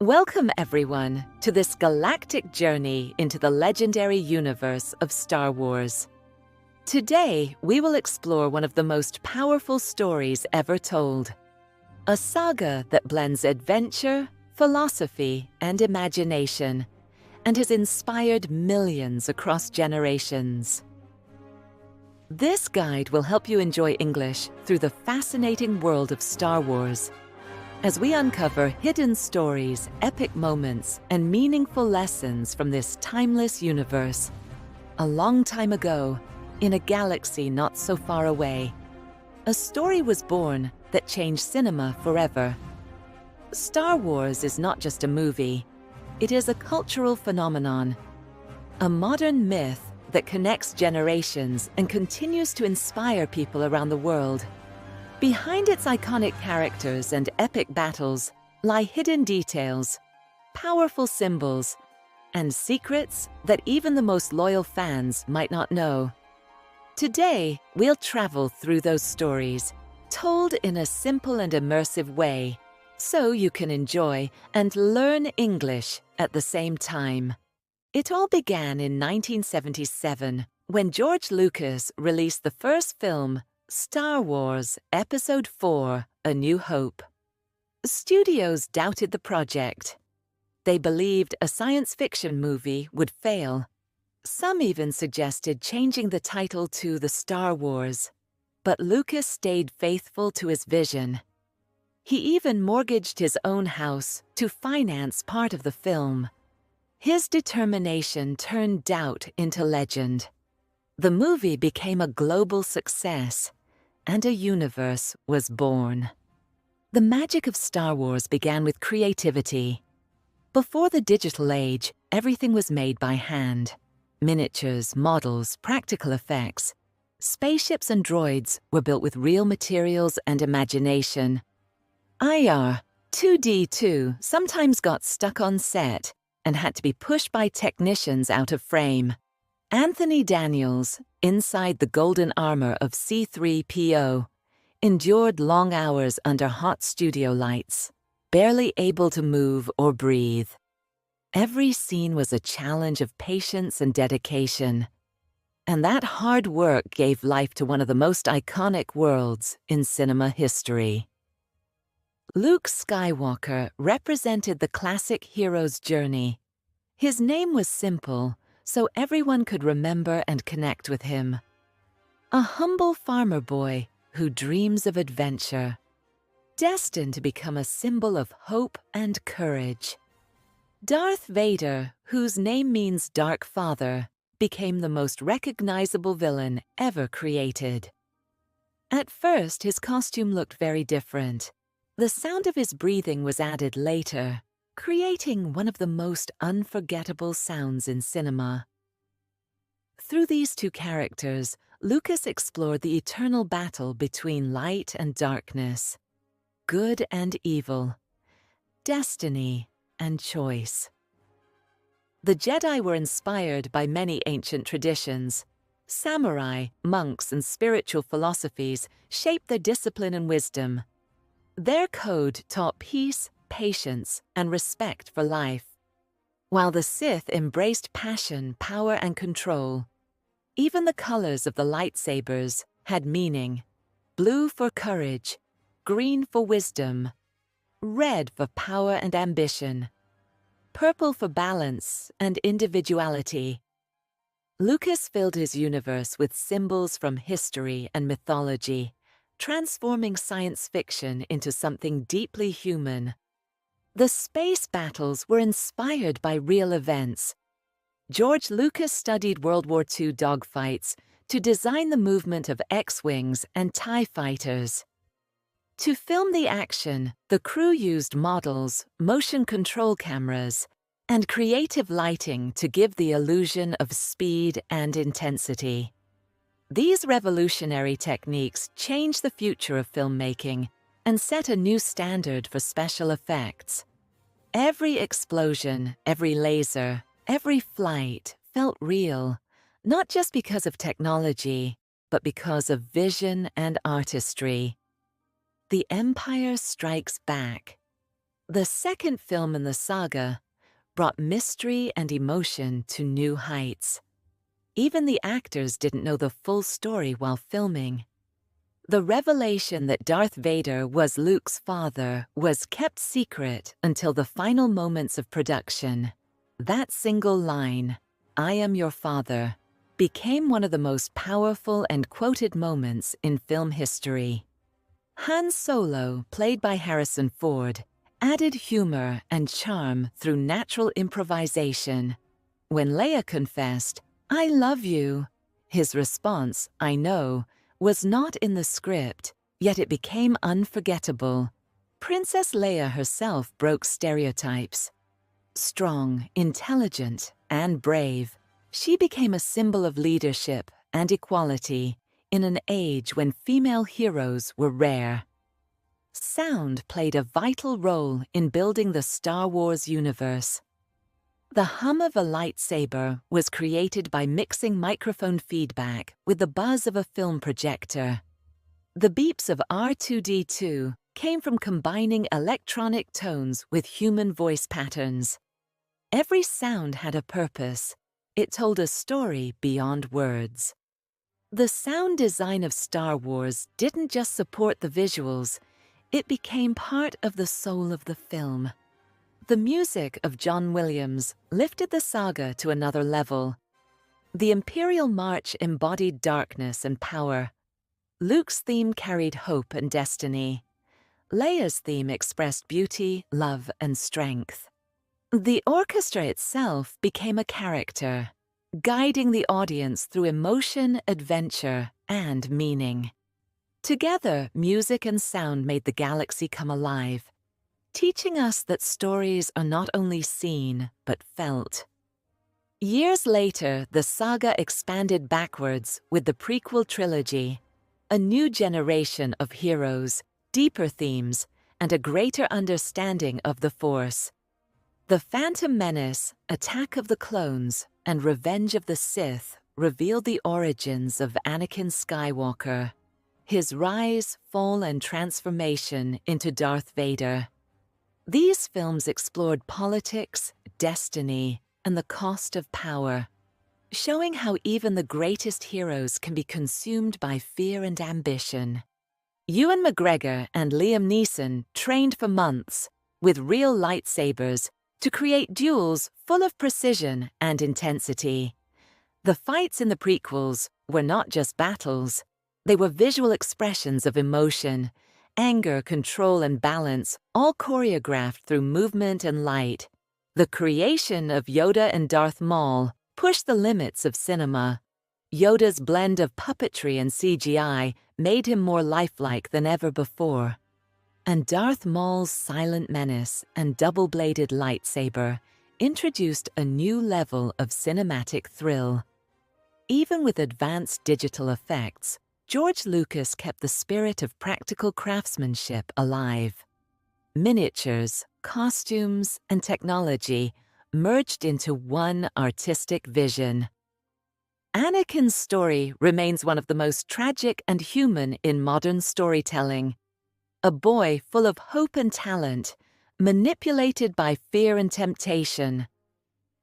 Welcome, everyone, to this galactic journey into the legendary universe of Star Wars. Today, we will explore one of the most powerful stories ever told. A saga that blends adventure, philosophy, and imagination, and has inspired millions across generations. This guide will help you enjoy English through the fascinating world of Star Wars, as we uncover hidden stories, epic moments, and meaningful lessons from this timeless universe. A long time ago, in a galaxy not so far away, a story was born that changed cinema forever. Star Wars is not just a movie, it is a cultural phenomenon, a modern myth that connects generations and continues to inspire people around the world. Behind its iconic characters and epic battles lie hidden details, powerful symbols, and secrets that even the most loyal fans might not know. Today, we'll travel through those stories, told in a simple and immersive way, so you can enjoy and learn English at the same time. It all began in 1977, when George Lucas released the first film, Star Wars Episode IV: A New Hope. Studios doubted the project. They believed a science fiction movie would fail. Some even suggested changing the title to The Star Wars, but Lucas stayed faithful to his vision. He even mortgaged his own house to finance part of the film. His determination turned doubt into legend. The movie became a global success, and a universe was born. The magic of Star Wars began with creativity. Before the digital age, everything was made by hand. Miniatures, models, practical effects. Spaceships and droids were built with real materials and imagination. IR, 2D too, sometimes got stuck on set and had to be pushed by technicians out of frame. Anthony Daniels, inside the golden armor of C-3PO, endured long hours under hot studio lights, barely able to move or breathe. Every scene was a challenge of patience and dedication, and that hard work gave life to one of the most iconic worlds in cinema history. Luke Skywalker represented the classic hero's journey. His name was simple, so everyone could remember and connect with him. A humble farmer boy who dreams of adventure, destined to become a symbol of hope and courage. Darth Vader, whose name means Dark Father, became the most recognizable villain ever created. At first, his costume looked very different. The sound of his breathing was added later, creating one of the most unforgettable sounds in cinema. Through these two characters, Lucas explored the eternal battle between light and darkness, good and evil, destiny and choice. The Jedi were inspired by many ancient traditions. Samurai, monks, and spiritual philosophies shaped their discipline and wisdom. Their code taught peace, patience, and respect for life, while the Sith embraced passion, power, and control. Even the colors of the lightsabers had meaning: blue for courage, green for wisdom, red for power and ambition, purple for balance and individuality. Lucas filled his universe with symbols from history and mythology, transforming science fiction into something deeply human. The space battles were inspired by real events. George Lucas studied World War II dogfights to design the movement of X-Wings and TIE fighters. To film the action, the crew used models, motion control cameras, and creative lighting to give the illusion of speed and intensity. These revolutionary techniques changed the future of filmmaking and set a new standard for special effects. Every explosion, every laser, every flight felt real, not just because of technology, but because of vision and artistry. The Empire Strikes Back. The second film in the saga brought mystery and emotion to new heights. Even the actors didn't know the full story while filming. The revelation that Darth Vader was Luke's father was kept secret until the final moments of production. That single line, "I am your father," became one of the most powerful and quoted moments in film history. Han Solo, played by Harrison Ford, added humor and charm through natural improvisation. When Leia confessed, "I love you," his response, "I know," was not in the script, yet it became unforgettable. Princess Leia herself broke stereotypes. Strong, intelligent, and brave, she became a symbol of leadership and equality in an age when female heroes were rare. Sound played a vital role in building the Star Wars universe. The hum of a lightsaber was created by mixing microphone feedback with the buzz of a film projector. The beeps of R2-D2 came from combining electronic tones with human voice patterns. Every sound had a purpose. It told a story beyond words. The sound design of Star Wars didn't just support the visuals, it became part of the soul of the film. The music of John Williams lifted the saga to another level. The Imperial March embodied darkness and power. Luke's theme carried hope and destiny. Leia's theme expressed beauty, love, and strength. The orchestra itself became a character, guiding the audience through emotion, adventure, and meaning. Together, music and sound made the galaxy come alive, teaching us that stories are not only seen, but felt. Years later, the saga expanded backwards with the prequel trilogy, a new generation of heroes, deeper themes, and a greater understanding of the Force. The Phantom Menace, Attack of the Clones, and Revenge of the Sith revealed the origins of Anakin Skywalker, his rise, fall, and transformation into Darth Vader. These films explored politics, destiny, and the cost of power, showing how even the greatest heroes can be consumed by fear and ambition. Ewan McGregor and Liam Neeson trained for months with real lightsabers to create duels full of precision and intensity. The fights in the prequels were not just battles, they were visual expressions of emotion, anger, control, and balance, all choreographed through movement and light. The creation of Yoda and Darth Maul pushed the limits of cinema. Yoda's blend of puppetry and CGI made him more lifelike than ever before. And Darth Maul's silent menace and double-bladed lightsaber introduced a new level of cinematic thrill. Even with advanced digital effects, George Lucas kept the spirit of practical craftsmanship alive. Miniatures, costumes, and technology merged into one artistic vision. Anakin's story remains one of the most tragic and human in modern storytelling. A boy full of hope and talent, manipulated by fear and temptation.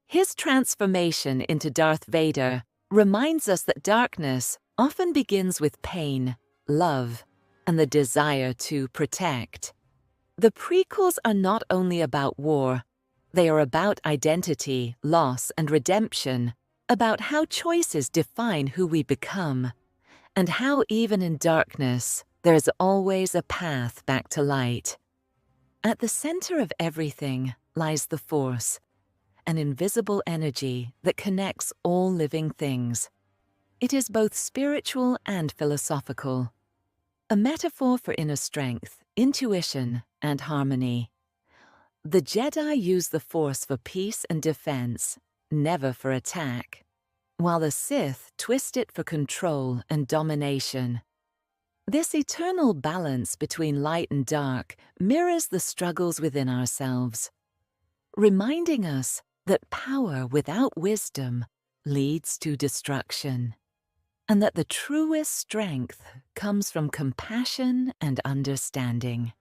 His transformation into Darth Vader reminds us that darkness often begins with pain, love, and the desire to protect. The prequels are not only about war, they are about identity, loss, and redemption, about how choices define who we become, and how even in darkness, there is always a path back to light. At the center of everything lies the Force, an invisible energy that connects all living things. It is both spiritual and philosophical, a metaphor for inner strength, intuition, and harmony. The Jedi use the Force for peace and defense, never for attack, while the Sith twist it for control and domination. This eternal balance between light and dark mirrors the struggles within ourselves, reminding us that power without wisdom leads to destruction, and that the truest strength comes from compassion and understanding.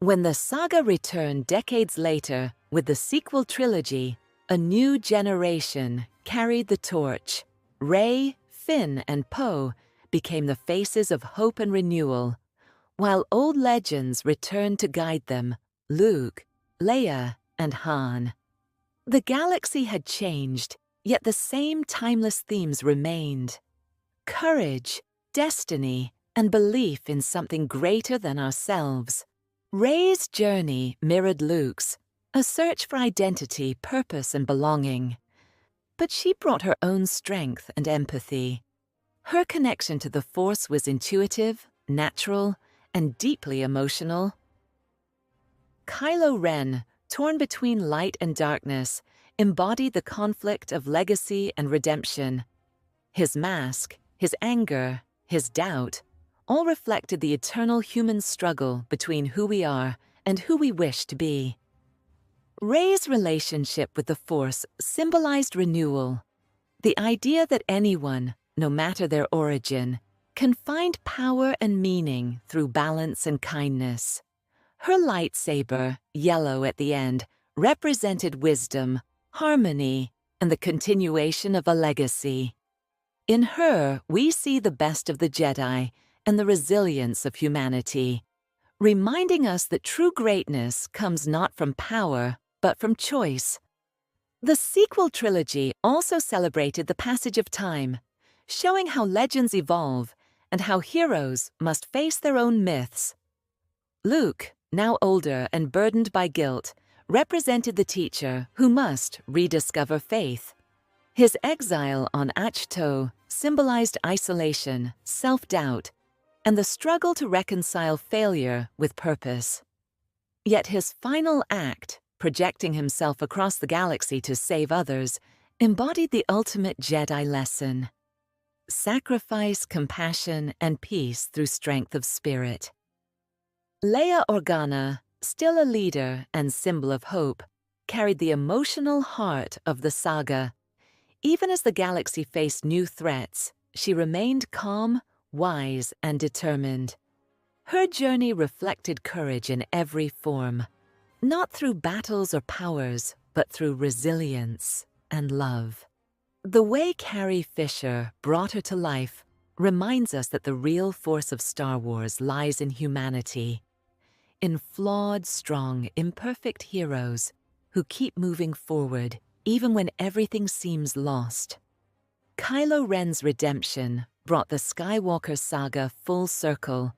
When the saga returned decades later with the sequel trilogy, a new generation carried the torch. Rey, Finn, and Poe became the faces of hope and renewal, while old legends returned to guide them: Luke, Leia, and Han. The galaxy had changed, yet the same timeless themes remained: courage, destiny, and belief in something greater than ourselves. Rey's journey mirrored Luke's, a search for identity, purpose, and belonging. But she brought her own strength and empathy. Her connection to the Force was intuitive, natural, and deeply emotional. Kylo Ren, torn between light and darkness, embodied the conflict of legacy and redemption. His mask, his anger, his doubt, all reflected the eternal human struggle between who we are and who we wish to be. Rey's relationship with the Force symbolized renewal, the idea that anyone, no matter their origin, can find power and meaning through balance and kindness. Her lightsaber, yellow at the end, represented wisdom, harmony, and the continuation of a legacy. In her, we see the best of the Jedi and the resilience of humanity, reminding us that true greatness comes not from power, but from choice. The sequel trilogy also celebrated the passage of time, showing how legends evolve and how heroes must face their own myths. Luke, now older and burdened by guilt, represented the teacher who must rediscover faith. His exile on Ahch-To symbolized isolation, self-doubt, and the struggle to reconcile failure with purpose. Yet his final act, projecting himself across the galaxy to save others, embodied the ultimate Jedi lesson: sacrifice, compassion, and peace through strength of spirit. Leia Organa, still a leader and symbol of hope, carried the emotional heart of the saga. Even as the galaxy faced new threats, she remained calm, wise, and determined. Her journey reflected courage in every form, not through battles or powers, but through resilience and love. The way Carrie Fisher brought her to life reminds us that the real force of Star Wars lies in humanity, in flawed, strong, imperfect heroes who keep moving forward even when everything seems lost. Kylo Ren's redemption brought the Skywalker saga full circle,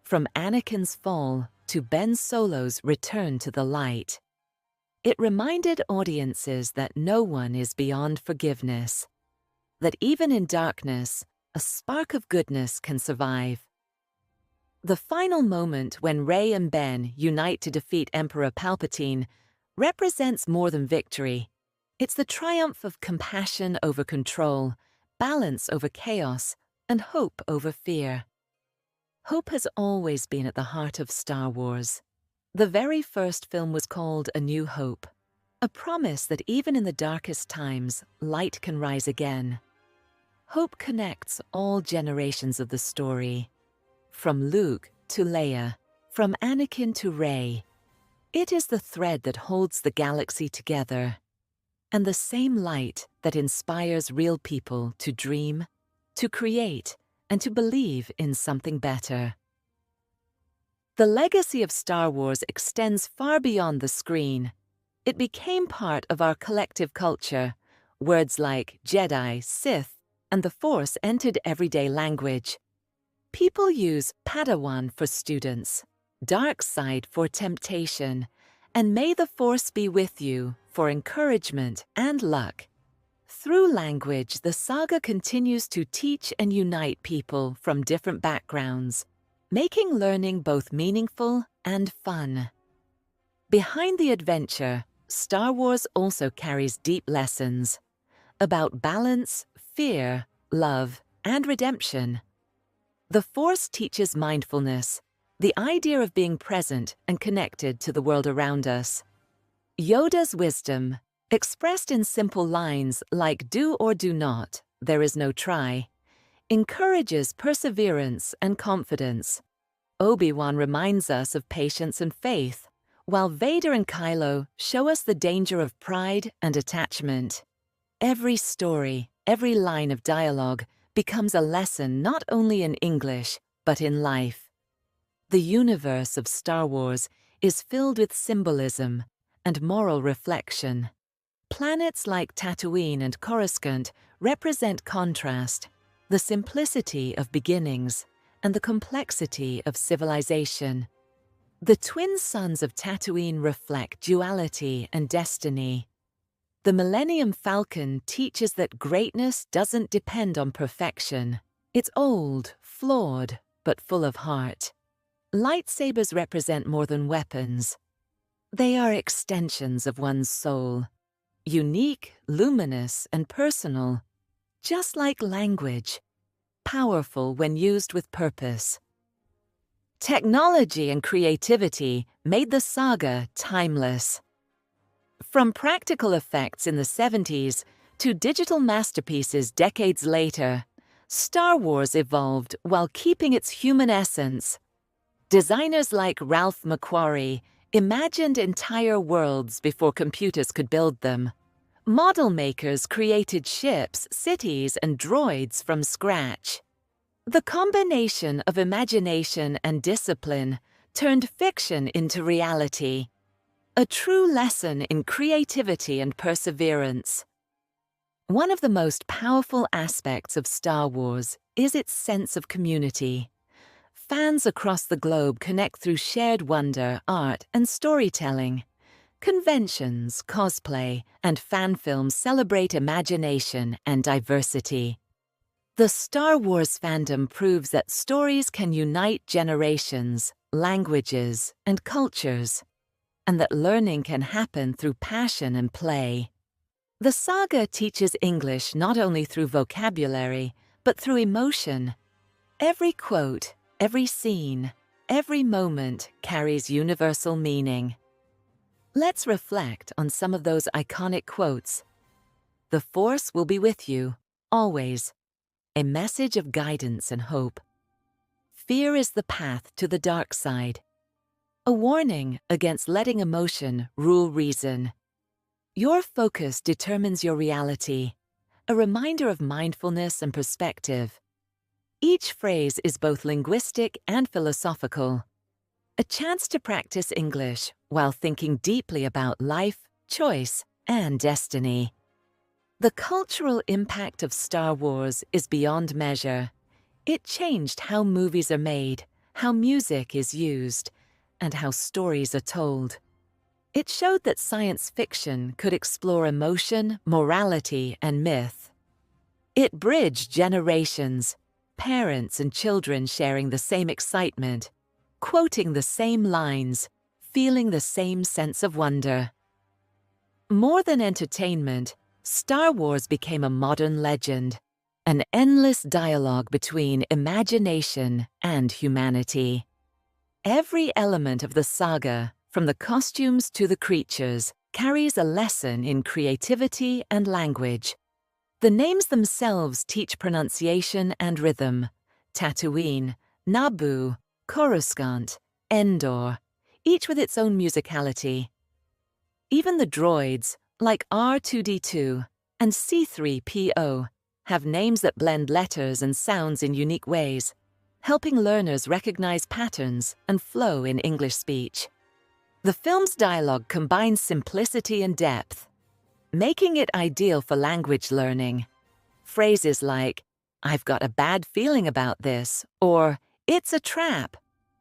from Anakin's fall to Ben Solo's return to the light. It reminded audiences that no one is beyond forgiveness, that even in darkness, a spark of goodness can survive. The final moment when Rey and Ben unite to defeat Emperor Palpatine represents more than victory. It's the triumph of compassion over control, balance over chaos, and hope over fear. Hope has always been at the heart of Star Wars. The very first film was called A New Hope, a promise that even in the darkest times, light can rise again. Hope connects all generations of the story, from Luke to Leia, from Anakin to Rey. It is the thread that holds the galaxy together, and the same light that inspires real people to dream, to create, and to believe in something better. The legacy of Star Wars extends far beyond the screen. It became part of our collective culture. Words like Jedi, Sith, and the Force entered everyday language. People use Padawan for students, dark side for temptation, and may the Force be with you for encouragement and luck. Through language, the saga continues to teach and unite people from different backgrounds, making learning both meaningful and fun. Behind the adventure, Star Wars also carries deep lessons about balance, fear, love, and redemption. The Force teaches mindfulness, the idea of being present and connected to the world around us. Yoda's wisdom, expressed in simple lines like "do or do not, there is no try," encourages perseverance and confidence. Obi-Wan reminds us of patience and faith, while Vader and Kylo show us the danger of pride and attachment. Every story, every line of dialogue becomes a lesson not only in English, but in life. The universe of Star Wars is filled with symbolism and moral reflection. Planets like Tatooine and Coruscant represent contrast, the simplicity of beginnings and the complexity of civilization. The twin suns of Tatooine reflect duality and destiny. The Millennium Falcon teaches that greatness doesn't depend on perfection. It's old, flawed, but full of heart. Lightsabers represent more than weapons. They are extensions of one's soul. Unique, luminous, and personal, just like language, powerful when used with purpose. Technology and creativity made the saga timeless. From practical effects in the 70s to digital masterpieces decades later, Star Wars evolved while keeping its human essence. Designers like Ralph McQuarrie imagined entire worlds before computers could build them. Model makers created ships, cities, and droids from scratch. The combination of imagination and discipline turned fiction into reality. A true lesson in creativity and perseverance. One of the most powerful aspects of Star Wars is its sense of community. Fans across the globe connect through shared wonder, art, and storytelling. Conventions, cosplay, and fan films celebrate imagination and diversity. The Star Wars fandom proves that stories can unite generations, languages, and cultures, and that learning can happen through passion and play. The saga teaches English not only through vocabulary, but through emotion. Every quote, every scene, every moment carries universal meaning. Let's reflect on some of those iconic quotes. "The Force will be with you, always." A message of guidance and hope. "Fear is the path to the dark side." A warning against letting emotion rule reason. "Your focus determines your reality." A reminder of mindfulness and perspective. Each phrase is both linguistic and philosophical. A chance to practice English while thinking deeply about life, choice, and destiny. The cultural impact of Star Wars is beyond measure. It changed how movies are made, how music is used, and how stories are told. It showed that science fiction could explore emotion, morality, and myth. It bridged generations, parents and children sharing the same excitement, quoting the same lines, feeling the same sense of wonder. More than entertainment, Star Wars became a modern legend, an endless dialogue between imagination and humanity. Every element of the saga, from the costumes to the creatures, carries a lesson in creativity and language. The names themselves teach pronunciation and rhythm. Tatooine, Naboo, Coruscant, Endor, each with its own musicality. Even the droids, like R2-D2 and C3PO, have names that blend letters and sounds in unique ways, helping learners recognize patterns and flow in English speech. The film's dialogue combines simplicity and depth, making it ideal for language learning. Phrases like, "I've got a bad feeling about this," or "It's a trap,"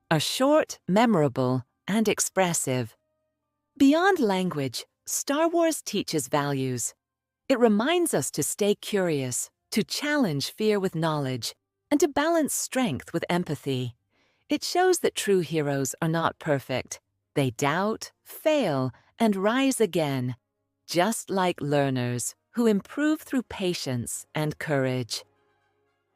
are short, memorable, and expressive. Beyond language, Star Wars teaches values. It reminds us to stay curious, to challenge fear with knowledge, and to balance strength with empathy. It shows that true heroes are not perfect. They doubt, fail, and rise again, just like learners who improve through patience and courage.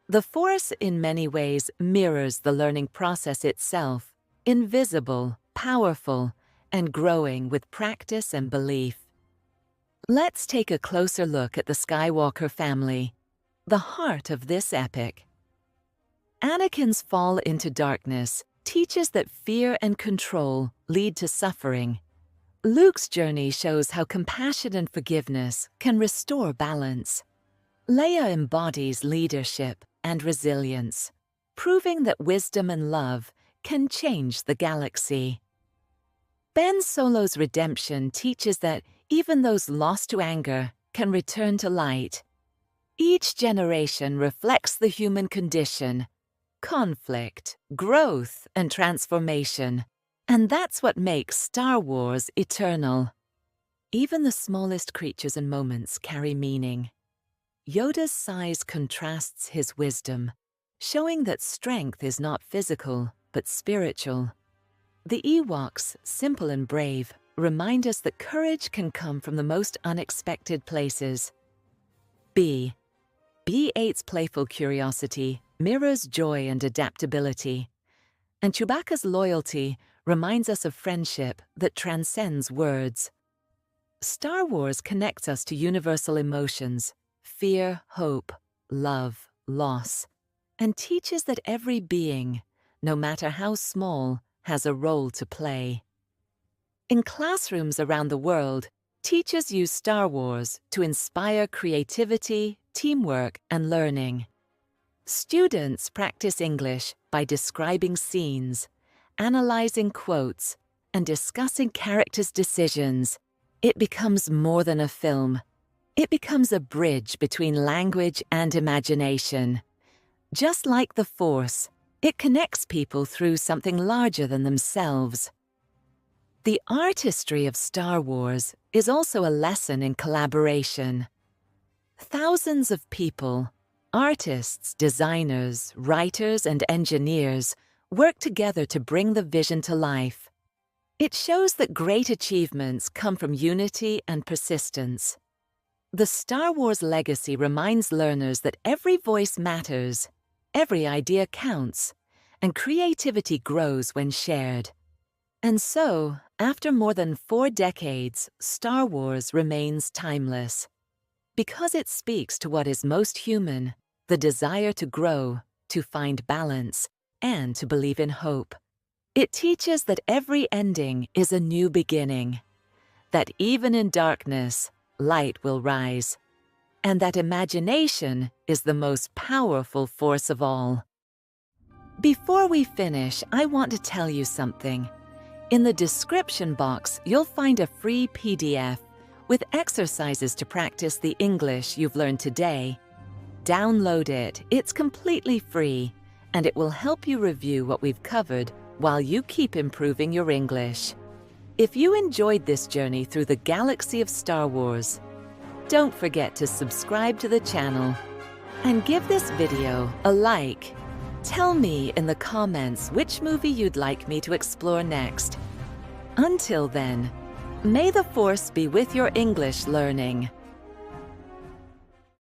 The Force, in many ways, mirrors the learning process itself, invisible, powerful, and growing with practice and belief. Let's take a closer look at the Skywalker family, the heart of this epic. Anakin's fall into darkness teaches that fear and control lead to suffering. Luke's journey shows how compassion and forgiveness can restore balance. Leia embodies leadership and resilience, proving that wisdom and love can change the galaxy. Ben Solo's redemption teaches that even those lost to anger can return to light. Each generation reflects the human condition, conflict, growth, and transformation. And that's what makes Star Wars eternal. Even the smallest creatures and moments carry meaning. Yoda's size contrasts his wisdom, showing that strength is not physical, but spiritual. The Ewoks, simple and brave, remind us that courage can come from the most unexpected places. B8's playful curiosity mirrors joy and adaptability, and Chewbacca's loyalty reminds us of friendship that transcends words. Star Wars connects us to universal emotions, fear, hope, love, loss, and teaches that every being, no matter how small, has a role to play. In classrooms around the world, teachers use Star Wars to inspire creativity, teamwork, and learning. Students practice English by describing scenes, analyzing quotes, and discussing characters' decisions. It becomes more than a film. It becomes a bridge between language and imagination. Just like the Force, it connects people through something larger than themselves. The artistry of Star Wars is also a lesson in collaboration. Thousands of people, artists, designers, writers, and engineers work together to bring the vision to life. It shows that great achievements come from unity and persistence. The Star Wars legacy reminds learners that every voice matters, every idea counts, and creativity grows when shared. And so, after more than 4 decades, Star Wars remains timeless. Because it speaks to what is most human, the desire to grow, to find balance, and to believe in hope. It teaches that every ending is a new beginning, that even in darkness, light will rise, and that imagination is the most powerful force of all. Before we finish, I want to tell you something. In the description box, you'll find a free PDF with exercises to practice the English you've learned today. Download it. It's completely free, and it will help you review what we've covered while you keep improving your English. If you enjoyed this journey through the galaxy of Star Wars, don't forget to subscribe to the channel and give this video a like. Tell me in the comments which movie you'd like me to explore next. Until then, may the Force be with your English learning.